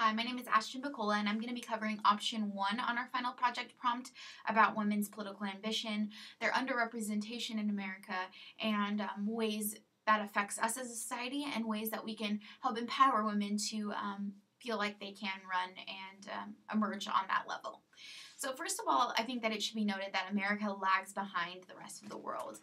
Hi, my name is Ashton Buccola, and I'm going to be covering option 1 on our final project prompt about women's political ambition, their underrepresentation in America, and ways that affects us as a society, and ways that we can help empower women to feel like they can run and emerge on that level. So first of all, I think that it should be noted that America lags behind the rest of the world.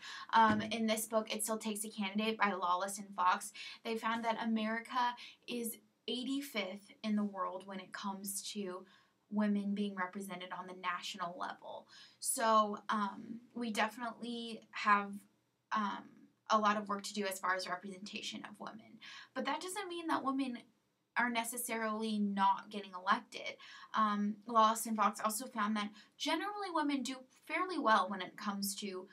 In this book, It Still Takes a Candidate by Lawless and Fox, they found that America is 85th in the world when it comes to women being represented on the national level. So we definitely have a lot of work to do as far as representation of women. But that doesn't mean that women are necessarily not getting elected. Lawless and Fox also found that generally women do fairly well when it comes to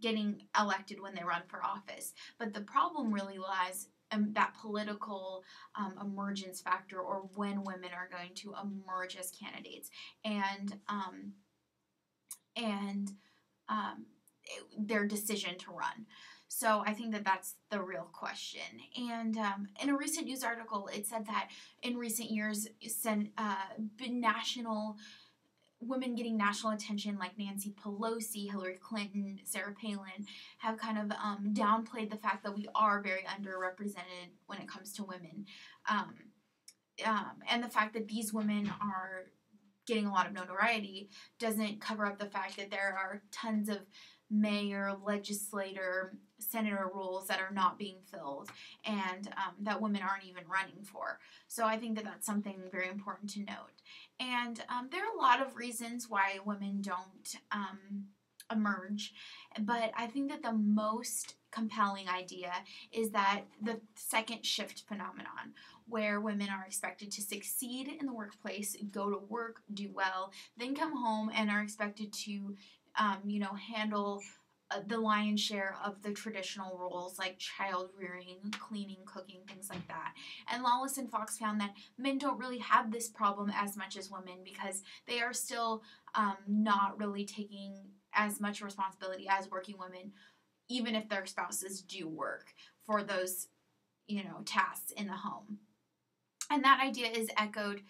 getting elected when they run for office. But the problem really lies that political emergence factor, or when women are going to emerge as candidates, and their decision to run. So I think that that's the real question. And in a recent news article, it said that in recent years, women getting national attention like Nancy Pelosi, Hillary Clinton, Sarah Palin have kind of downplayed the fact that we are very underrepresented when it comes to women. And the fact that these women are getting a lot of notoriety doesn't cover up the fact that there are tons of mayor, legislator, senator roles that are not being filled, and that women aren't even running for. So I think that that's something very important to note. And there are a lot of reasons why women don't emerge, but I think that the most compelling idea is that the second shift phenomenon, where women are expected to succeed in the workplace, go to work, do well, then come home and are expected to handle the lion's share of the traditional roles like child rearing, cleaning, cooking, things like that. And Lawless and Fox found that men don't really have this problem as much as women, because they are still not really taking as much responsibility as working women, even if their spouses do work for those, tasks in the home. And that idea is echoed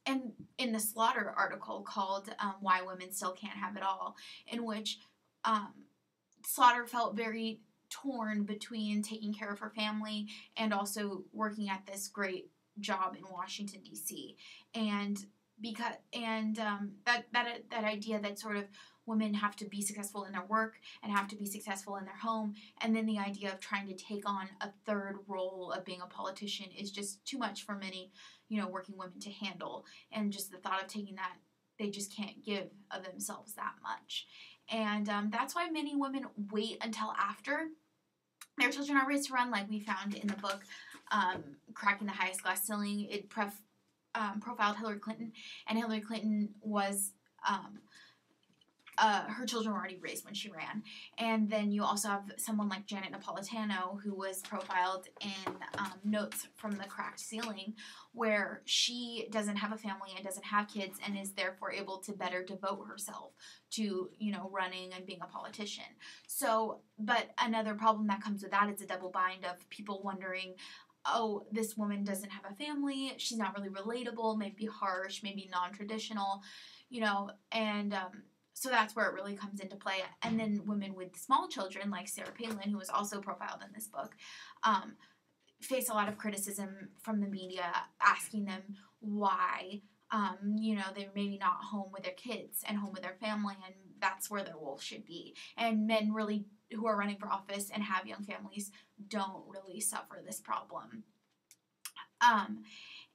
and in the Slaughter article called Why Women Still Can't Have It All, in which Slaughter felt very torn between taking care of her family and also working at this great job in Washington, D.C. And that idea that sort of women have to be successful in their work and have to be successful in their home, and then the idea of trying to take on a third role of being a politician is just too much for many, working women to handle. And just the thought of taking that, they just can't give of themselves that much. And that's why many women wait until after their children are raised to run, like we found in the book, Cracking the Highest Glass Ceiling. It profiled Hillary Clinton, and Hillary Clinton was her children were already raised when she ran. And then you also have someone like Janet Napolitano, who was profiled in Notes from the Cracked Ceiling, where she doesn't have a family and doesn't have kids, and is therefore able to better devote herself to, running and being a politician. So, but another problem that comes with that is a double bind of people wondering, oh, this woman doesn't have a family, she's not really relatable, maybe harsh, maybe non-traditional, and so that's where it really comes into play. And then women with small children, like Sarah Palin, who was also profiled in this book, face a lot of criticism from the media, asking them why, they're maybe not home with their kids and home with their family, and that's where their role should be. And men really, who are running for office and have young families, don't really suffer this problem.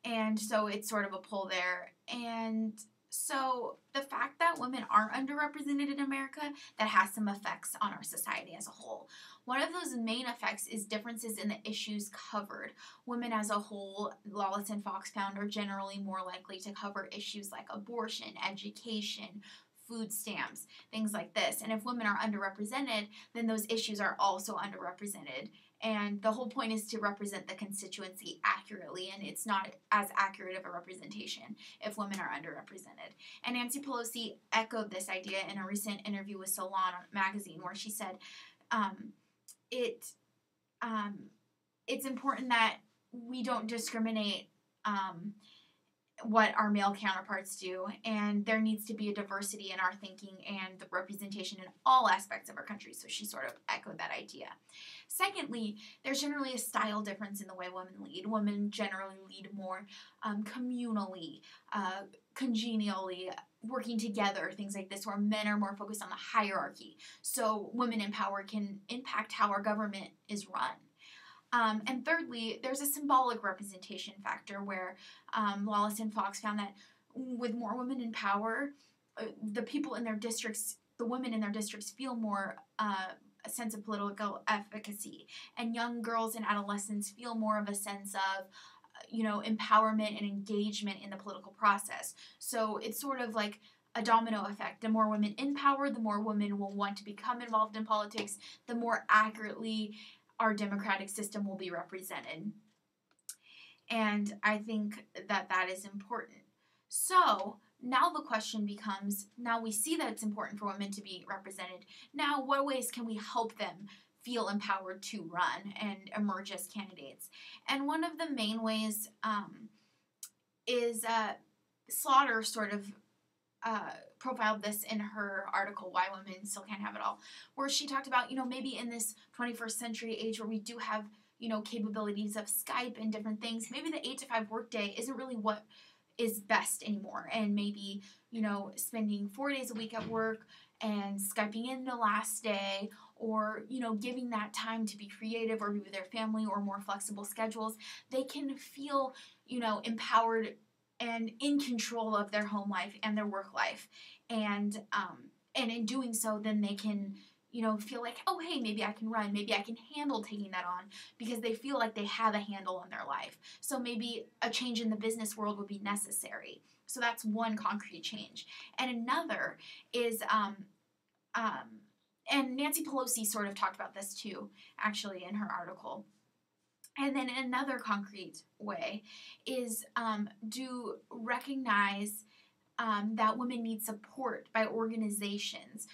And so it's sort of a pull there. And so the fact that women are underrepresented in America, that has some effects on our society as a whole. One of those main effects is differences in the issues covered. Women as a whole, Lawless and Fox found, are generally more likely to cover issues like abortion, education, food stamps, things like this. And if women are underrepresented, then those issues are also underrepresented. And the whole point is to represent the constituency accurately, and it's not as accurate of a representation if women are underrepresented. And Nancy Pelosi echoed this idea in a recent interview with Salon magazine, where she said, it's important that we don't discriminate what our male counterparts do, and there needs to be a diversity in our thinking and the representation in all aspects of our country. So she sort of echoed that idea. Secondly, there's generally a style difference in the way women lead. Women generally lead more communally, congenially, working together, things like this, where men are more focused on the hierarchy. So women in power can impact how our government is run. And thirdly, there's a symbolic representation factor where Wallace and Fox found that with more women in power, the people in their districts, the women in their districts feel more a sense of political efficacy. And young girls and adolescents feel more of a sense of, empowerment and engagement in the political process. So it's sort of like a domino effect. The more women in power, the more women will want to become involved in politics, the more accurately our democratic system will be represented. And I think that that is important. So now the question becomes, now we see that it's important for women to be represented. Now, what ways can we help them feel empowered to run and emerge as candidates? And one of the main ways is Slaughter sort of profiled this in her article, Why Women Still Can't Have It All, where she talked about, maybe in this 21st century age where we do have, capabilities of Skype and different things, maybe the 8-to-5 workday isn't really what is best anymore. And maybe, spending 4 days a week at work and Skyping in the last day, or, giving that time to be creative or be with their family, or more flexible schedules, they can feel, empowered and in control of their home life and their work life. And in doing so, then they can, feel like, oh, hey, maybe I can run. Maybe I can handle taking that on, because they feel like they have a handle on their life. So maybe a change in the business world would be necessary. So that's one concrete change. And another is, and Nancy Pelosi sort of talked about this too, actually, in her article. And then another concrete way is to recognize that women need support by organizations.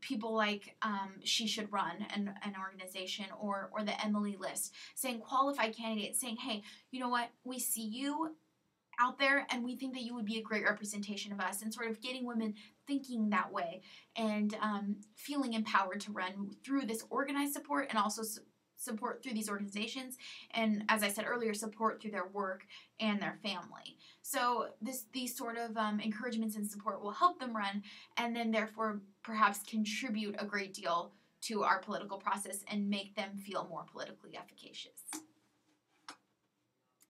People like She Should Run, an organization, or the Emily List, saying qualified candidates, saying, hey, you know what, we see you out there and we think that you would be a great representation of us, and sort of getting women thinking that way and feeling empowered to run through this organized support, and also support through these organizations, and as I said earlier, support through their work and their family. So these sort of encouragements and support will help them run, and then therefore perhaps contribute a great deal to our political process and make them feel more politically efficacious.